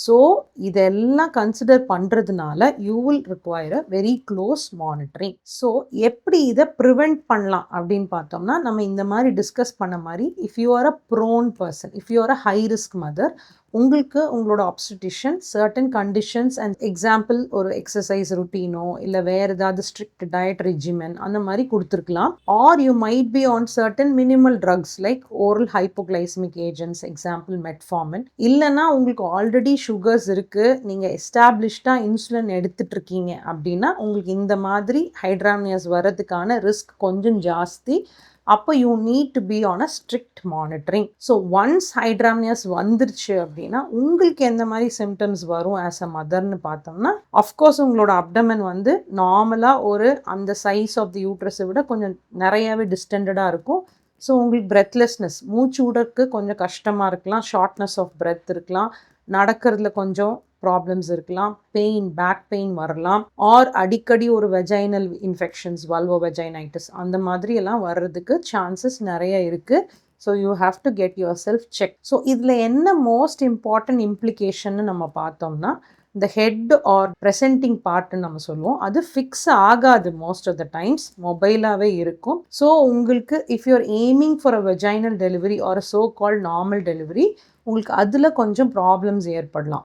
So இதெல்லாம் consider பண்ணுறதுனால you will require a very close monitoring. So எப்படி இதை ப்ரிவெண்ட் பண்ணலாம் அப்படின்னு பார்த்தோம்னா, நம்ம இந்த மாதிரி டிஸ்கஸ் பண்ண மாதிரி, if you are a prone person, if you are a high risk mother, உங்களுக்கு உங்களோட obstetrician certain conditions and example ஒரு எக்ஸசைஸ் ருட்டீனோ இல்லை வேறு ஏதாவது ஸ்ட்ரிக்ட் டயட் ரெஜிமென் அந்த மாதிரி கொடுத்துருக்கலாம். Or you might be on certain minimal drugs like oral hypoglycemic agents, example metformin. இல்லைன்னா உங்களுக்கு ஆல்ரெடி சுகர்ஸ் இருக்குது, நீங்கள் எஸ்டாப்ளிஷ்டாக இன்சுலின் எடுத்துட்டு இருக்கீங்க அப்படின்னா உங்களுக்கு இந்த மாதிரி ஹைட்ராமியாஸ் வர்றதுக்கான ரிஸ்க் கொஞ்சம் ஜாஸ்தி. அப்போ you need to be on a strict monitoring. So once hydramnios வந்துருச்சு அப்படின்னா உங்களுக்கு எந்த மாதிரி சிம்டம்ஸ் வரும் ஆஸ் அ மதர்னு பார்த்தோம்னா, அஃப்கோர்ஸ் உங்களோட அப்டமன் வந்து நார்மலாக ஒரு அந்த சைஸ் ஆஃப் தி யூட்ரஸை விட கொஞ்சம் நிறையாவே டிஸ்டெண்டடாக இருக்கும். ஸோ உங்களுக்கு பிரெத்லெஸ்னஸ், மூச்சு விடறதுக்கு கொஞ்சம் கஷ்டமாக இருக்கலாம், ஷார்ட்னஸ் ஆஃப் பிரெத் இருக்கலாம், நடக்கிறதுல கொஞ்சம் ப்ராப்ளம்ஸ் இருக்கலாம், பெயின், பேக் பெயின் வரலாம், ஆர் அடிக்கடி ஒரு வெஜைனல் இன்ஃபெக்ஷன்ஸ், வல்வோ வெஜைனைட்டிஸ் அந்த மாதிரி எல்லாம் வர்றதுக்கு சான்சஸ் நிறைய இருக்குது. So you have to get your self check. So இதில் என்ன மோஸ்ட் இம்பார்ட்டன்ட் இம்ப்ளிகேஷன் நம்ம பார்த்தோம்னா, இந்த ஹெட் ஆர் ப்ரெசென்டிங் பார்ட்னு நம்ம சொல்லுவோம், அது ஃபிக்ஸ் ஆகாது மோஸ்ட் ஆஃப் த டைம்ஸ், மொபைலாகவே இருக்கும். ஸோ உங்களுக்கு if you are aiming for a vaginal delivery or so called normal delivery, உங்களுக்கு அதில் கொஞ்சம் ப்ராப்ளம்ஸ் ஏற்படலாம்.